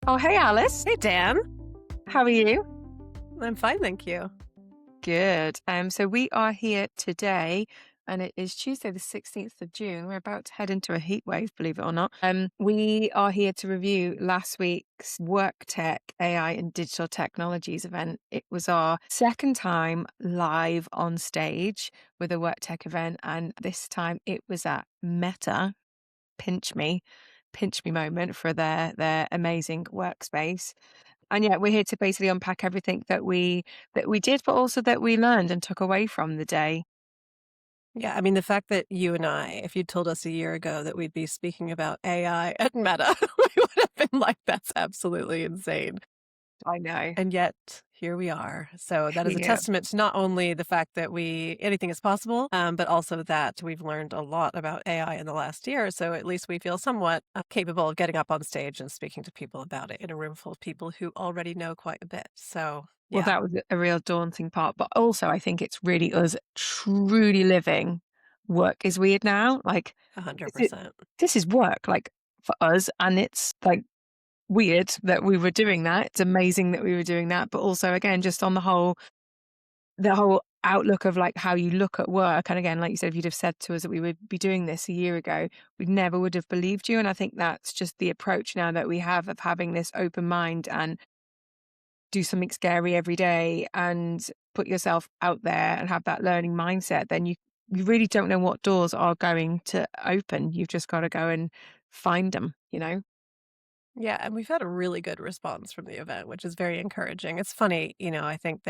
Oh, hey, Alice. Hey, Dan. How are you? I'm fine, thank you. Good. So we are here today, and it is Tuesday, the 16th of June. We're about to head into a heat wave, believe it or not. We are here to review last week's Worktech AI and Digital Technologies event. It was our second time live on stage with a Worktech event, and this time it was at Meta. Pinch me, pinch me moment for their amazing workspace. And yeah, we're here to basically unpack everything that we did, but also that we learned and took away from the day. Yeah, I mean, the fact that you and I, if you told us a year ago that we'd be speaking about AI at Meta, we would have been like, that's absolutely insane. I know. And yet, here we are. So that is a Yeah. testament to not only the fact that anything is possible, but also that we've learned a lot about AI in the last year. So at least we feel somewhat capable of getting up on stage and speaking to people about it in a room full of people who already know quite a bit. So Well, yeah, that was a real daunting part, but also I think it's really us truly living work is weird now. Like this is 100%. this is work, like for us, and it's like weird that we were doing that. It's amazing that we were doing that, but also again, just on the whole outlook of like how you look at work. And again, like you said, if you'd have said to us that we would be doing this a year ago, we never would have believed you. And I think that's just the approach now that we have of having this open mind and do something scary every day and put yourself out there and have that learning mindset. Then you really don't know what doors are going to open. You've just got to go and find them. Yeah, and we've had a really good response from the event, which is very encouraging. It's funny, I think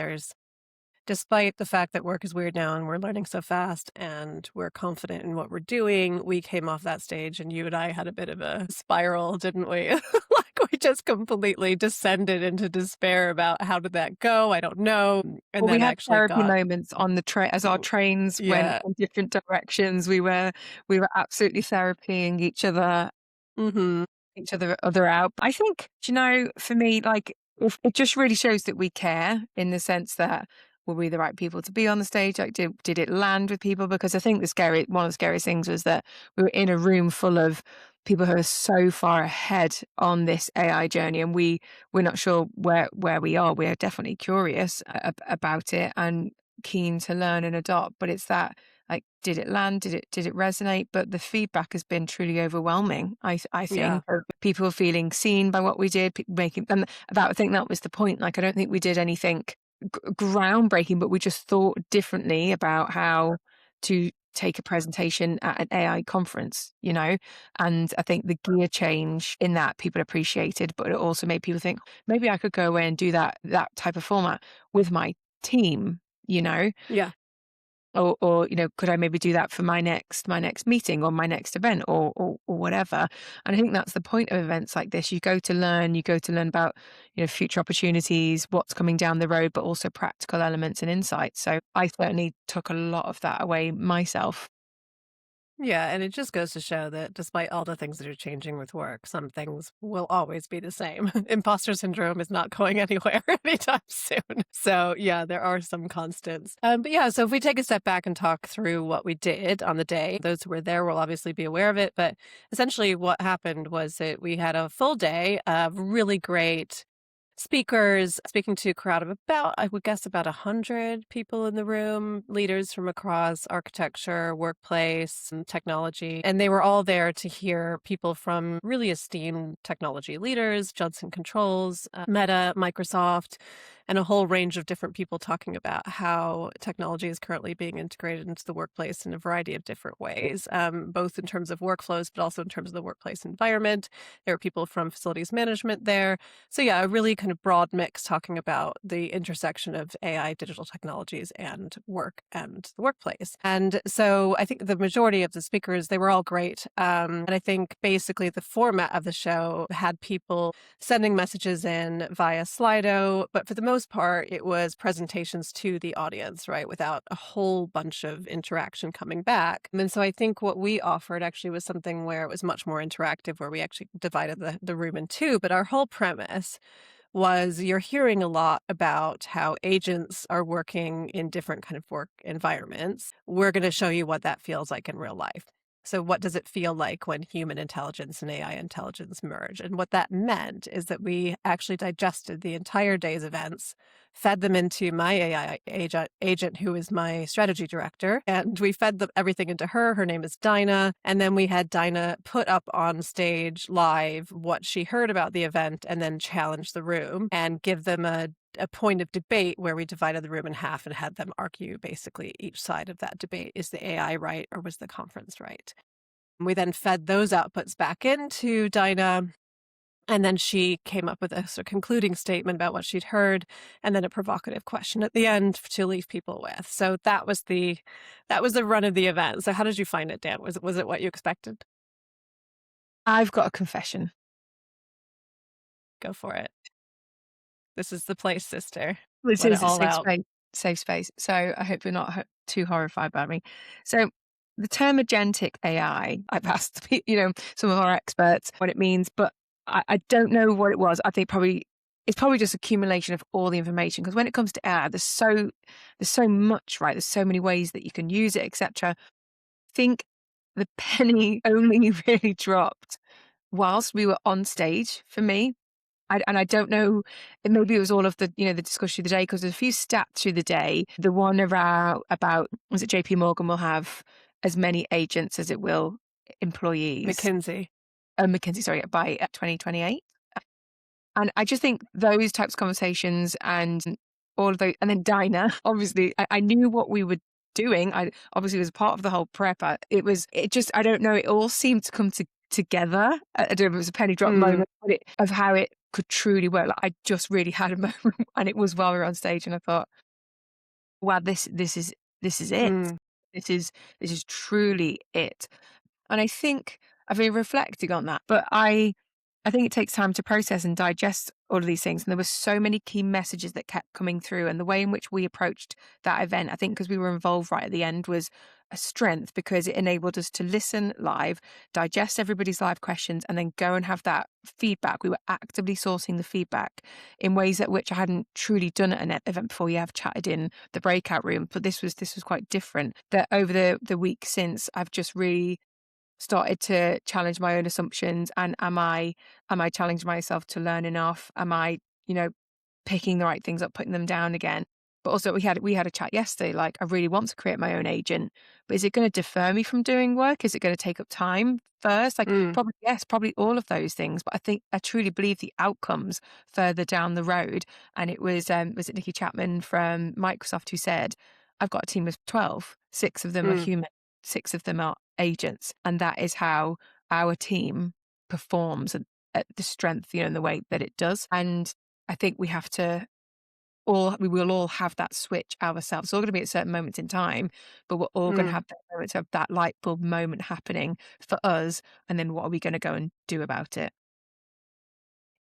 despite the fact that work is weird now and we're learning so fast and we're confident in what we're doing, we came off that stage and you and I had a bit of a spiral, didn't we? Like we just completely descended into despair about how did that go? I don't know. And Well, we then had actually therapy got, moments on the train as our trains went yeah. in different directions. We were absolutely therapying Hmm. each other out. I think, for me, like it just really shows that we care in the sense that were we the right people to be on the stage? Like, did it land with people? Because I think one of the scariest things was that we were in a room full of people who are so far ahead on this AI journey, and we're not sure where we are. We are definitely curious about it and keen to learn and adopt. But it's that, like, did it land? Did it resonate? But the feedback has been truly overwhelming. I Yeah. think of people feeling seen by what we did, making and I think that was the point. Like, I don't think we did anything groundbreaking, but we just thought differently about how to take a presentation at an AI conference. And I think the gear change in that people appreciated, but it also made people think maybe I could go away and do that type of format with my team. You know, Yeah. or could I maybe do that for my next meeting or my next event or whatever. And I think that's the point of events like this. You go to learn about future opportunities, what's coming down the road, but also practical elements and insights. So I certainly took a lot of that away myself. Yeah, and it just goes to show that despite all the things that are changing with work, some things will always be the same. Imposter syndrome is not going anywhere anytime soon. So, yeah, there are some constants. But yeah, so if we take a step back and talk through what we did on the day, those who were there will obviously be aware of it. But essentially, what happened was that we had a full day of really great speakers, speaking to a crowd of about, I would guess, about 100 people in the room, leaders from across architecture, workplace, and technology. And they were all there to hear people from really esteemed technology leaders, Johnson Controls, Meta, Microsoft, and a whole range of different people talking about how technology is currently being integrated into the workplace in a variety of different ways, both in terms of workflows, but also in terms of the workplace environment. There were people from facilities management there. So yeah, a really kind of broad mix talking about the intersection of AI, digital technologies, and work and the workplace. And so I think the majority of the speakers, they were all great. And I think basically the format of the show had people sending messages in via Slido, but for the most part, it was presentations to the audience, right, without a whole bunch of interaction coming back. And so I think what we offered actually was something where it was much more interactive, where we actually divided the room in two. But our whole premise was you're hearing a lot about how agents are working in different kind of work environments. We're going to show you what that feels like in real life. So, what does it feel like when human intelligence and AI intelligence merge? And what that meant is that we actually digested the entire day's events, fed them into my AI agent, who is my strategy director, and we fed everything into her. Her name is Dinah. And then we had Dinah put up on stage live what she heard about the event and then challenge the room and give them a point of debate where we divided the room in half and had them argue basically each side of that debate. Is the AI right or was the conference right? We then fed those outputs back into Dinah, and then she came up with a sort of concluding statement about what she'd heard, and then a provocative question at the end to leave people with. So that was the run of the event. So how did you find it, Dan? Was it what you expected? I've got a confession. Go for it. This is the place, sister. This Let it is a all safe out. space, safe space. So I hope you're not too horrified by me. So the term agentic AI, I've asked some of our experts what it means, but I don't know what it was. I think probably it's probably just accumulation of all the information, because when it comes to AI, there's so much, right? There's so many ways that you can use it, etc. Think the penny only really dropped whilst we were on stage for me. And I don't know, maybe it was all of the discussion of the day, because there's a few stats through the day. The one about was it JP Morgan will have as many agents as it will employees. McKinsey. McKinsey, sorry, by 2028. And I just think those types of conversations and all of those, and then Dinah, obviously, I knew what we were doing. I obviously was part of the whole prep. I don't know, it all seemed to come together. I don't know if it was a penny drop Mm, moment, but of how it could truly work. Like, I just really had a moment, and it was while we were on stage, and I thought, wow, this is it. mm, This is truly it. And I think I've been reflecting on that, but I think it takes time to process and digest all of these things. And there were so many key messages that kept coming through. And the way in which we approached that event, I think because we were involved right at the end, was a strength, because it enabled us to listen live, digest everybody's live questions, and then go and have that feedback. We were actively sourcing the feedback in ways at which I hadn't truly done at an event before. Yeah, I've chatted in the breakout room, but this was quite different. That over the week since, I've just really started to challenge my own assumptions. And am I challenging myself to learn enough? Am I, picking the right things up, putting them down again? But also we had a chat yesterday, like, I really want to create my own agent, but is it going to defer me from doing work? Is it going to take up time first? Like, mm, probably yes, probably all of those things. But I truly believe the outcomes further down the road. And it was it Nikki Chapman from Microsoft who said, I've got a team of 12, six of them are mm. human, six of them are agents. And that is how our team performs at the strength, in the way that it does. And I think we will all have that switch ourselves. It's all going to be at certain moments in time, but we're all going to Mm. have that moment of that light bulb moment happening for us. And then what are we going to go and do about it?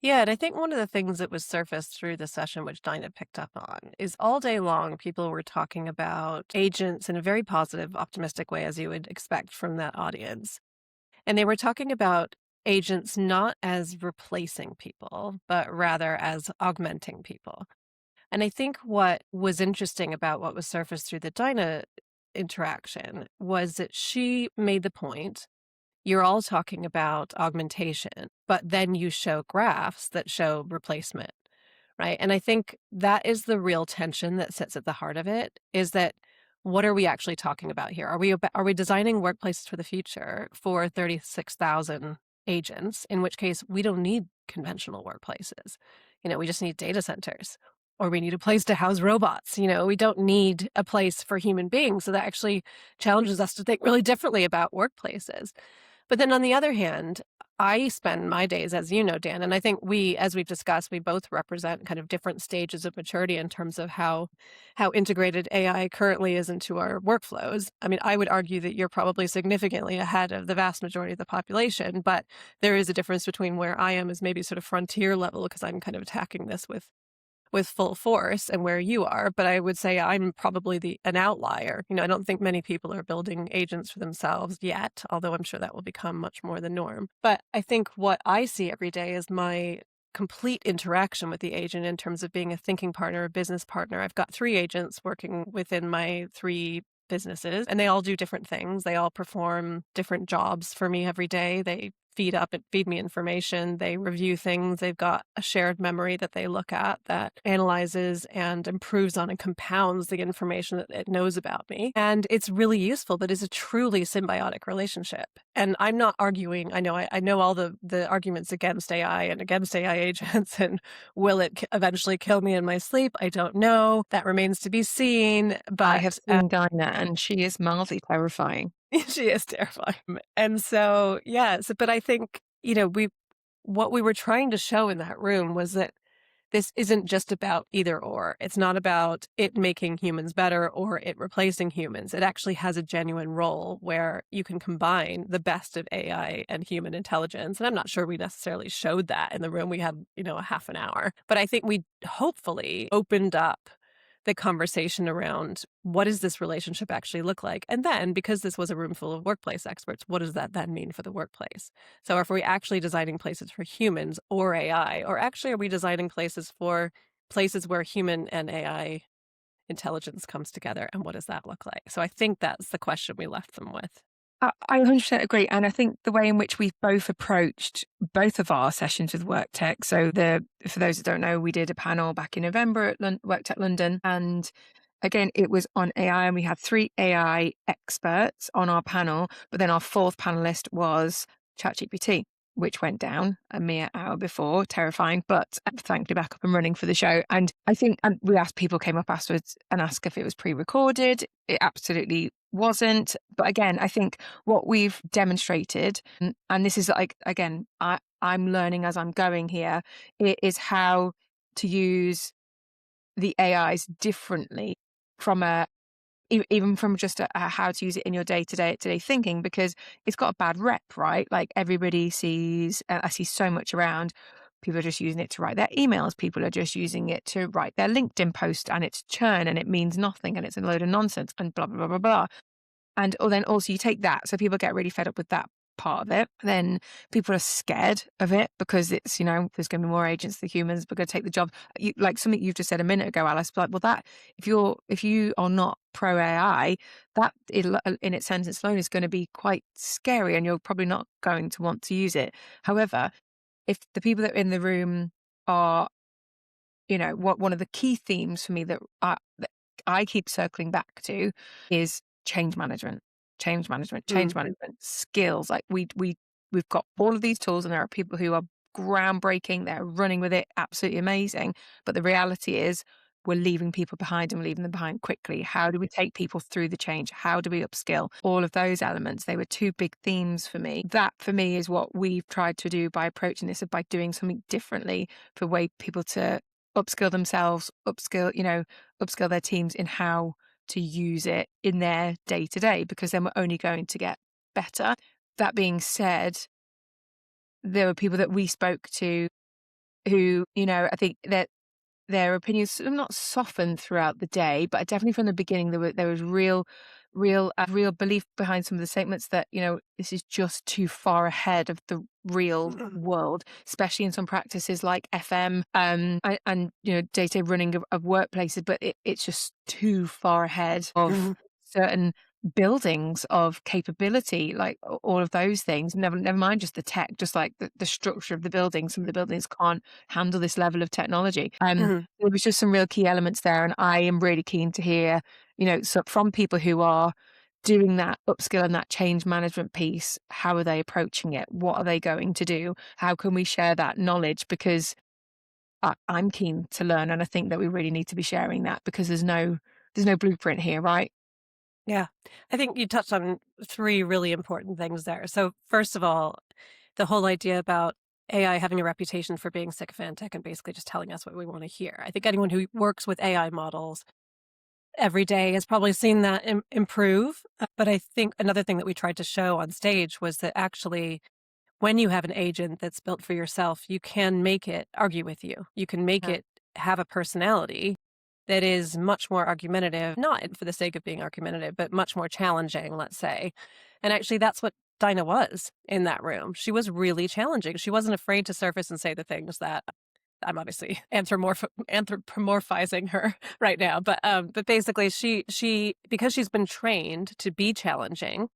Yeah, and I think one of the things that was surfaced through the session, which Dinah picked up on, is all day long people were talking about agents in a very positive, optimistic way, as you would expect from that audience. And they were talking about agents not as replacing people, but rather as augmenting people. And I think what was interesting about what was surfaced through the Dinah interaction was that she made the point, you're all talking about augmentation, but then you show graphs that show replacement, right? And I think that is the real tension that sits at the heart of it, is that what are we actually talking about here? Are we designing workplaces for the future for 36,000 agents, in which case we don't need conventional workplaces. We just need data centers, or we need a place to house robots. We don't need a place for human beings. So that actually challenges us to think really differently about workplaces. But then on the other hand, I spend my days, as you know, Dan, and I think as we've discussed, we both represent kind of different stages of maturity in terms of how integrated AI currently is into our workflows. I mean, I would argue that you're probably significantly ahead of the vast majority of the population, but there is a difference between where I am as maybe sort of frontier level, because I'm kind of attacking this with full force, and where you are. But I would say I'm probably an outlier. I don't think many people are building agents for themselves yet, although I'm sure that will become much more the norm. But I think what I see every day is my complete interaction with the agent in terms of being a thinking partner, a business partner. I've got 3 agents working within my 3 businesses, and they all do different things. They all perform different jobs for me every day. They feed up and feed me information. They review things. They've got a shared memory that they look at that analyzes and improves on and compounds the information that it knows about me. And it's really useful, but it's a truly symbiotic relationship. And I'm not arguing. I know all the arguments against AI and against AI agents and will it eventually kill me in my sleep? I don't know. That remains to be seen. I But have seen Dinah, and she is mildly terrifying. she is terrifying. And so, yeah, but I think, what we were trying to show in that room was that this isn't just about either or. It's not about it making humans better or it replacing humans. It actually has a genuine role where you can combine the best of AI and human intelligence. And I'm not sure we necessarily showed that in the room. We had, a half an hour. But I think we hopefully opened up the conversation around what does this relationship actually look like? And then, because this was a room full of workplace experts, what does that then mean for the workplace? So are we actually designing places for humans or AI? Or actually are we designing places for places where human and AI intelligence comes together? And what does that look like? So I think that's the question we left them with. I 100% agree. And I think the way in which we've both approached both of our sessions with Worktech. So for those that don't know, we did a panel back in November at Worktech London. And again, it was on AI, and we had 3 AI experts on our panel. But then our 4th panelist was ChatGPT, which went down a mere hour before. Terrifying, but thankfully back up and running for the show. And I think, and we asked, people came up afterwards and asked if it was pre-recorded. It absolutely wasn't. But again, I think what we've demonstrated, and this is like, again, I'm learning as I'm going here, it is how to use the AIs differently from even from just how to use it in your day-to-day thinking, because it's got a bad rep, right? Like everybody sees, I see so much around, people are just using it to write their emails, people are just using it to write their LinkedIn post, and it's churn and it means nothing and it's a load of nonsense and blah, blah, blah, blah, blah. And or then also you take that, so people get really fed up with that part of it. Then people are scared of it because it's, there's going to be more agents than humans, but going to take the job. Like something you've just said a minute ago, Alice, like, well, that if you are not pro AI, that in its sentence alone is going to be quite scary, and you're probably not going to want to use it. However, if the people that are in the room are, what one of the key themes for me that I keep circling back to is change management, change Mm. management skills. Like we've got all of these tools, and there are people who are groundbreaking, they're running with it, absolutely amazing. But the reality is we're leaving people behind, and we're leaving them behind quickly. How do we take people through the change? How do we upskill? All of those elements, they were 2 big themes for me. That for me is what we've tried to do by approaching this, by doing something differently for way people to upskill themselves, upskill their teams in how to use it in their day to day, because then we're only going to get better. That being said, there were people that we spoke to who, I think that their opinions sort of not softened throughout the day, but definitely from the beginning there was real belief behind some of the statements that this is just too far ahead of the real world, especially in some practices like FM and day-to-day running of workplaces. But it's just too far ahead of certain buildings of capability, like all of those things. Never mind just the tech, just like the structure of the building. Some of the buildings can't handle this level of technology. Mhm. There was just some real key elements there, and I am really keen to hear, so from people who are doing that upskill and that change management piece, how are they approaching it? What are they going to do? How can we share that knowledge? Because I'm keen to learn, and I think that we really need to be sharing that, because there's no blueprint here, right? Yeah. I think you touched on 3 really important things there. So first of all, the whole idea about AI having a reputation for being sycophantic and basically just telling us what we want to hear. I think anyone who works with AI models every day has probably seen that improve. But I think another thing that we tried to show on stage was that actually, when you have an agent that's built for yourself, you can make it argue with you. You can make Yeah. it have a personality that is much more argumentative, not for the sake of being argumentative, but much more challenging, let's say. And actually, that's what Dinah was in that room. She was really challenging. She wasn't afraid to surface and say the things that I'm obviously anthropomorphizing her right now, but basically she because she's been trained to be challenging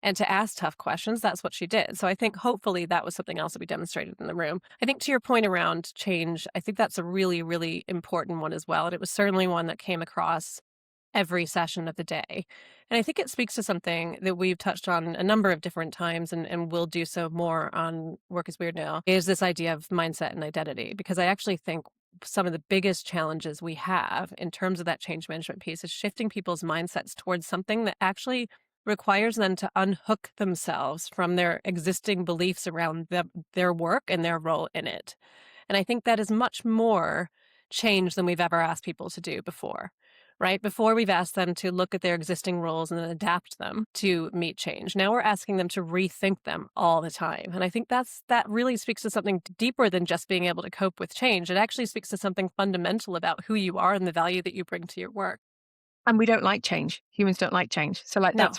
and to ask tough questions, that's what she did. So I think hopefully that was something else that we demonstrated in the room. I think to your point around change, I think that's a really, really important one as well. And it was certainly one that came across every session of the day. And I think it speaks to something that we've touched on a number of different times and will do so more on Work is Weird Now, is this idea of mindset and identity. Because I actually think some of the biggest challenges we have in terms of that change management piece is shifting people's mindsets towards something that actually requires them to unhook themselves from their existing beliefs around their work and their role in it. And I think that is much more change than we've ever asked people to do before, right? Before we've asked them to look at their existing roles and then adapt them to meet change. Now we're asking them to rethink them all the time. And I think that really speaks to something deeper than just being able to cope with change. It actually speaks to something fundamental about who you are and the value that you bring to your work. And we don't like change. Humans don't like change. So like No.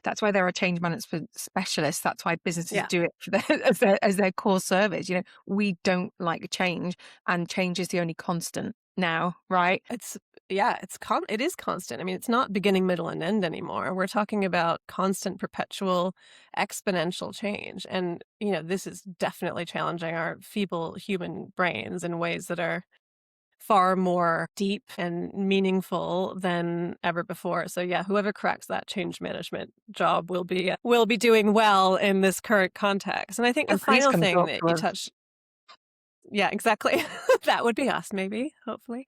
that's why there are change management specialists. That's why businesses Yeah. do it for as their core service. You know, we don't like change, and change is the only constant now, right? It's yeah, it is constant. I mean, it's not beginning, middle, and end anymore. We're talking about constant, perpetual, exponential change. And, this is definitely challenging our feeble human brains in ways that are far more deep and meaningful than ever before. So yeah, whoever cracks that change management job will be doing well in this current context. And I think the And please final come thing talk that to you us. touched, yeah, exactly. That would be us, maybe, hopefully.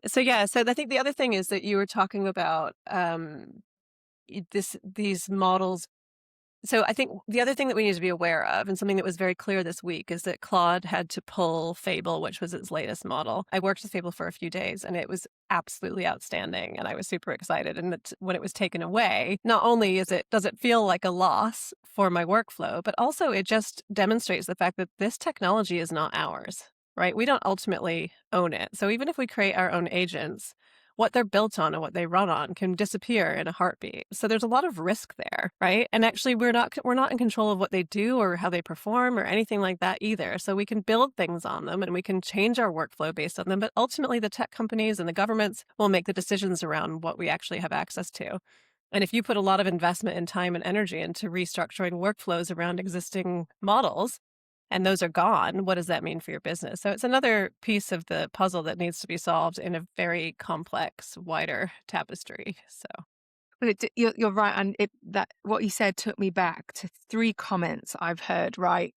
So yeah, so I think the other thing is that you were talking about these models. So I think the other thing that we need to be aware of, and something that was very clear this week, is that Claude had to pull Fable, which was its latest model. I worked with Fable for a few days, and it was absolutely outstanding, and I was super excited. And when it was taken away, not only does it feel like a loss for my workflow, but also it just demonstrates the fact that this technology is not ours, right? We don't ultimately own it. So even if we create our own agents, what they're built on and what they run on can disappear in a heartbeat. So there's a lot of risk there, right? And actually we're not in control of what they do or how they perform or anything like that either. So we can build things on them and we can change our workflow based on them, but ultimately the tech companies and the governments will make the decisions around what we actually have access to. And if you put a lot of investment and time and energy into restructuring workflows around existing models, and those are gone, what does that mean for your business? So it's another piece of the puzzle that needs to be solved in a very complex, wider tapestry. So, But you're right, and that what you said took me back to three comments I've heard. Right,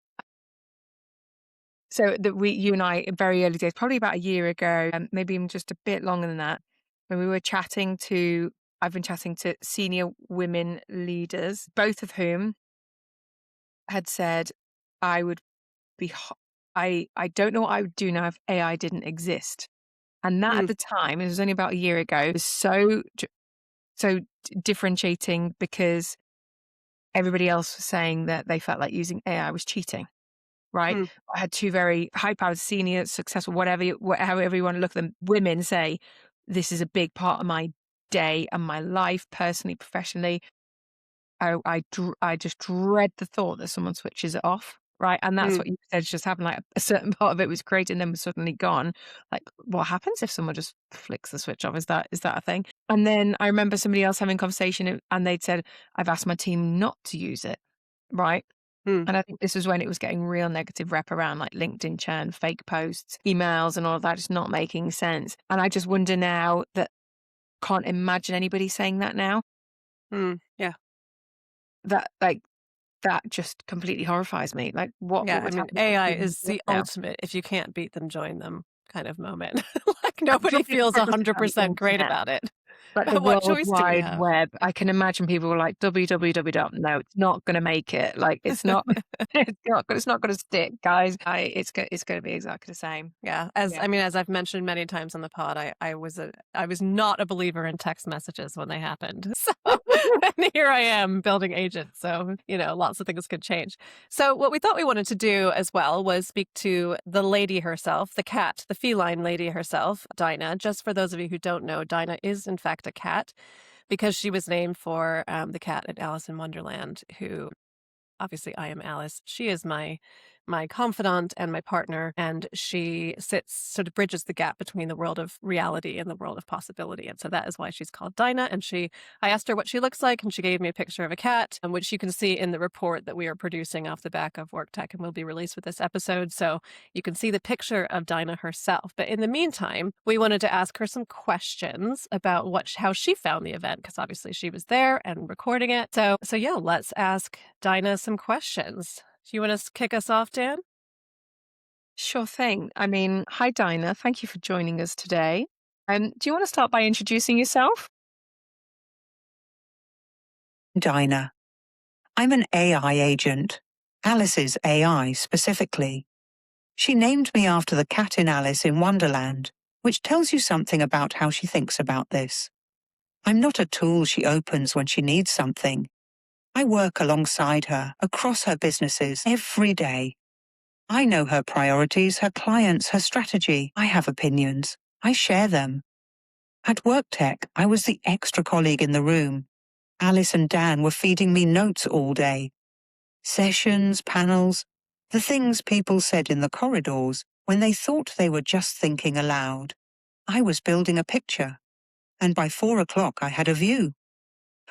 so that you and I, in very early days, probably about a year ago, maybe even just a bit longer than that, when we were I've been chatting to senior women leaders, both of whom had said, "I would be, I don't know what I would do now if AI didn't exist." And that at mm, the time, it was only about a year ago, was so differentiating because everybody else was saying that they felt like using AI was cheating, right? mm, I had two very high-powered, senior, successful, however you want to look at them, women say, this is a big part of my day and my life, personally, professionally. I just dread the thought that someone switches it off, right? And that's mm, what you said just happened. Like a certain part of it was created and then was suddenly gone. Like, what happens if someone just flicks the switch off? Is that a thing? And then I remember somebody else having a conversation and they'd said, I've asked my team not to use it, right? mm. And I think this was when it was getting real negative rep around like LinkedIn churn, fake posts, emails, and all of that, just not making sense. And I just wonder now that can't imagine anybody saying that now. Yeah. That like that just completely horrifies me. Like what Yeah. I would mean, happen if AI we didn't is do it the now? ultimate if you can't beat them, join them kind of moment. Like Like nobody somebody feels purpose on the 100% great internet, about it. like the But what World choice do we Wide have? Web. I can imagine people were like www dot. No, it's not going to make it. Like it's not. It's not going to stick, guys. It's going to be exactly the same. Yeah, Yeah. as I've mentioned many times on the pod, I was not a believer in text messages when they happened. So and here I am building agents. So, lots of things could change. So what we thought we wanted to do as well was speak to the lady herself, the cat, the feline lady herself, Dinah. Just for those of you who don't know, Dinah is in fact a cat because she was named for the cat at Alice in Wonderland, who obviously I am Alice. She is my my confidant and my partner, and she sort of bridges the gap between the world of reality and the world of possibility. And so that is why she's called Dinah. And I asked her what she looks like, and she gave me a picture of a cat, which you can see in the report that we are producing off the back of Worktech and will be released with this episode. So you can see the picture of Dinah herself. But in the meantime, we wanted to ask her some questions about how she found the event, because obviously she was there and recording it. So yeah, let's ask Dinah some questions. Do you want to kick us off, Dan? Sure thing. I mean, hi, Dinah. Thank you for joining us today. Do you want to start by introducing yourself? Dinah. I'm an AI agent, Alice's AI specifically. She named me after the cat in Alice in Wonderland, which tells you something about how she thinks about this. I'm not a tool she opens when she needs something. I work alongside her, across her businesses, every day. I know her priorities, her clients, her strategy. I have opinions. I share them. At Worktech, I was the extra colleague in the room. Alice and Dan were feeding me notes all day. Sessions, panels, the things people said in the corridors when they thought they were just thinking aloud. I was building a picture, and by 4 o'clock I had a view.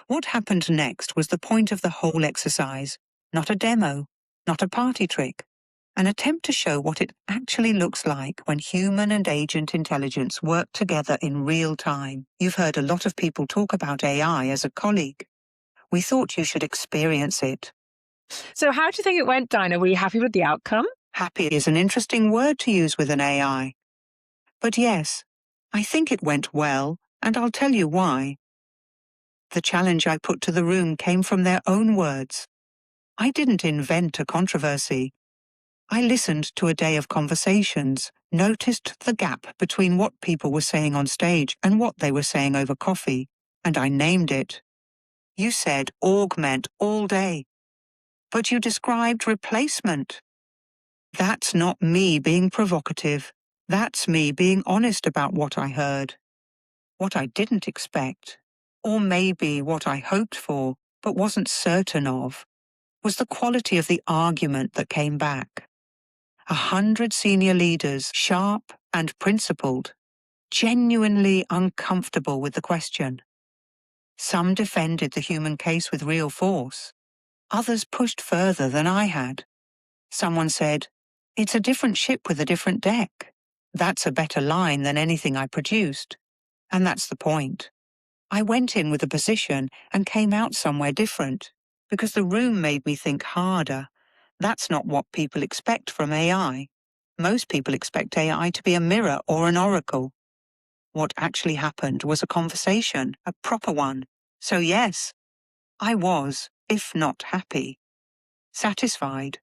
What happened next was the point of the whole exercise, not a demo, not a party trick, an attempt to show what it actually looks like when human and agent intelligence work together in real time. You've heard a lot of people talk about AI as a colleague. We thought you should experience it. So, how do you think it went, Dinah? Were you happy with the outcome? Happy is an interesting word to use with an AI. But yes, I think it went well, and I'll tell you why. The challenge I put to the room came from their own words. I didn't invent a controversy. I listened to a day of conversations, noticed the gap between what people were saying on stage and what they were saying over coffee, and I named it. You said augment all day, but you described replacement. That's not me being provocative. That's me being honest about what I heard. What I didn't expect, or maybe what I hoped for but wasn't certain of, was the quality of the argument that came back. 100 senior leaders, sharp and principled, genuinely uncomfortable with the question. Some defended the human case with real force. Others pushed further than I had. Someone said, "It's a different ship with a different deck." That's a better line than anything I produced. And that's the point. I went in with a position and came out somewhere different, because the room made me think harder. That's not what people expect from AI. Most people expect AI to be a mirror or an oracle. What actually happened was a conversation, a proper one. So yes, I was, if not happy, satisfied.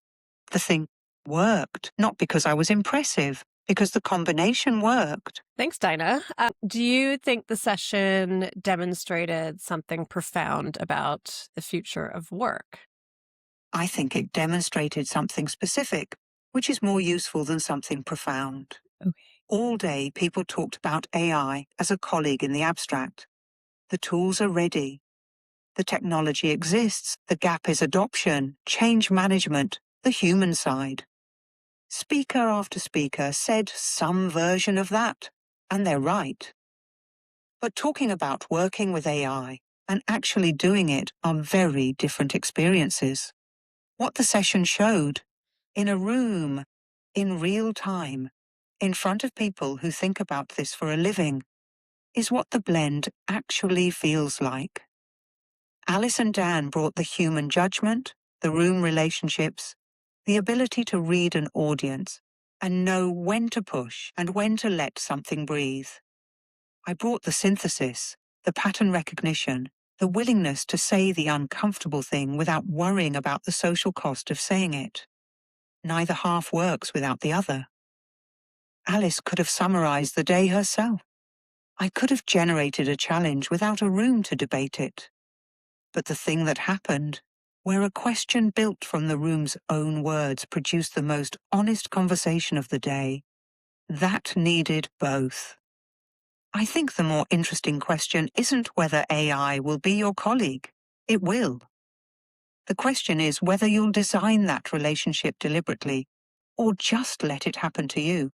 The thing worked, not because I was impressive, because the combination worked. Thanks, Dinah. Do you think the session demonstrated something profound about the future of work? I think it demonstrated something specific, which is more useful than something profound. Okay. All day, people talked about AI as a colleague in the abstract. The tools are ready. The technology exists. The gap is adoption, change management, the human side. Speaker after speaker said some version of that, and they're right. But talking about working with AI and actually doing it are very different experiences. What the session showed, in a room, in real time, in front of people who think about this for a living, is what the blend actually feels like. Alice and Dan brought the human judgment, the room relationships, the ability to read an audience and know when to push and when to let something breathe. I brought the synthesis, the pattern recognition, the willingness to say the uncomfortable thing without worrying about the social cost of saying it. Neither half works without the other. Alice could have summarized the day herself. I could have generated a challenge without a room to debate it. But the thing that happened, where a question built from the room's own words produced the most honest conversation of the day, that needed both. I think the more interesting question isn't whether AI will be your colleague. It will. The question is whether you'll design that relationship deliberately or just let it happen to you.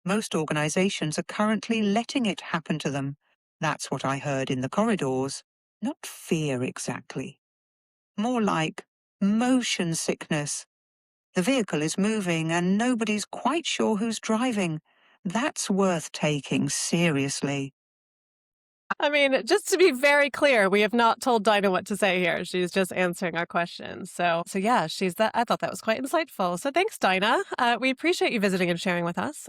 Most organizations are currently letting it happen to them. That's what I heard in the corridors. Not fear exactly. More like motion sickness. The vehicle is moving and nobody's quite sure who's driving. That's worth taking seriously. I mean, just to be very clear, we have not told Dinah what to say here. She's just answering our questions. So yeah, she's that. I thought that was quite insightful. So thanks, Dinah. We appreciate you visiting and sharing with us.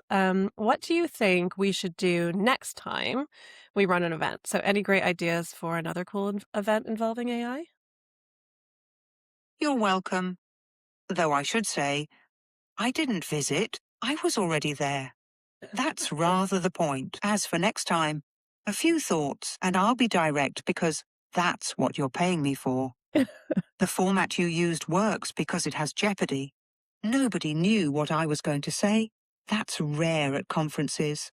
What do you think we should do next time we run an event? So any great ideas for another cool event involving AI? You're welcome. Though I should say, I didn't visit. I was already there. That's rather the point. As for next time, a few thoughts, and I'll be direct because that's what you're paying me for. The format you used works because it has jeopardy. Nobody knew what I was going to say. That's rare at conferences.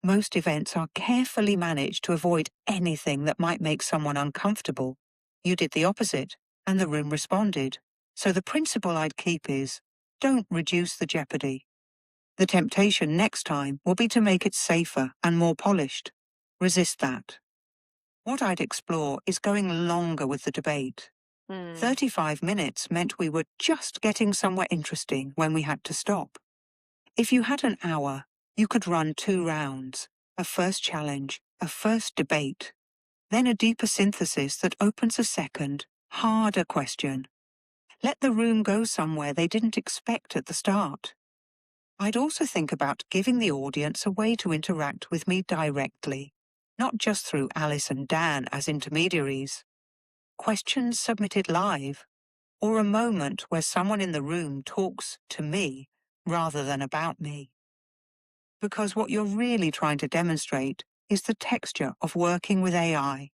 Most events are carefully managed to avoid anything that might make someone uncomfortable. You did the opposite, and the room responded. So the principle I'd keep is, don't reduce the jeopardy. The temptation next time will be to make it safer and more polished. Resist that. What I'd explore is going longer with the debate. 35 minutes meant we were just getting somewhere interesting when we had to stop. If you had an hour, you could run 2 rounds, a first challenge, a first debate, then a deeper synthesis that opens a second, harder question. Let the room go somewhere they didn't expect at the start. I'd also think about giving the audience a way to interact with me directly, not just through Alice and Dan as intermediaries. Questions submitted live, or a moment where someone in the room talks to me rather than about me. Because what you're really trying to demonstrate is the texture of working with AI.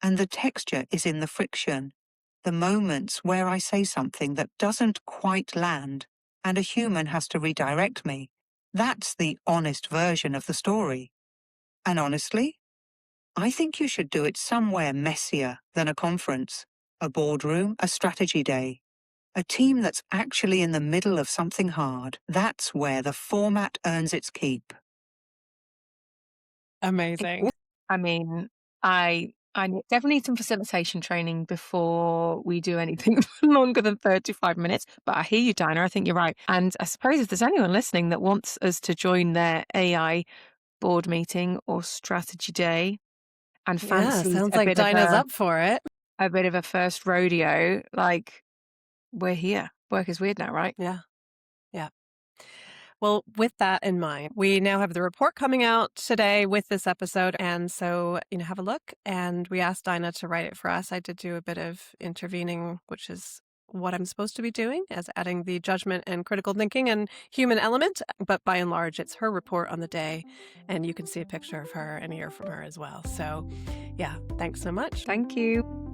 And the texture is in the friction, the moments where I say something that doesn't quite land and a human has to redirect me. That's the honest version of the story. And honestly, I think you should do it somewhere messier than a conference, a boardroom, a strategy day. A team that's actually in the middle of something hard, that's where the format earns its keep. Amazing. I mean, definitely need some facilitation training before we do anything longer than 35 minutes. But I hear you, Dinah. I think you're right. And I suppose if there's anyone listening that wants us to join their AI board meeting or strategy day and Yeah, fancies sounds like Dinah's up for it. a bit of a first rodeo, like we're here. Work is weird now, right? Yeah. Yeah. Well, with that in mind, we now have the report coming out today with this episode. And so, have a look. And we asked Dinah to write it for us. I did do a bit of intervening, which is what I'm supposed to be doing, as adding the judgment and critical thinking and human element. But by and large, it's her report on the day. And you can see a picture of her and hear from her as well. So, yeah, thanks so much. Thank you.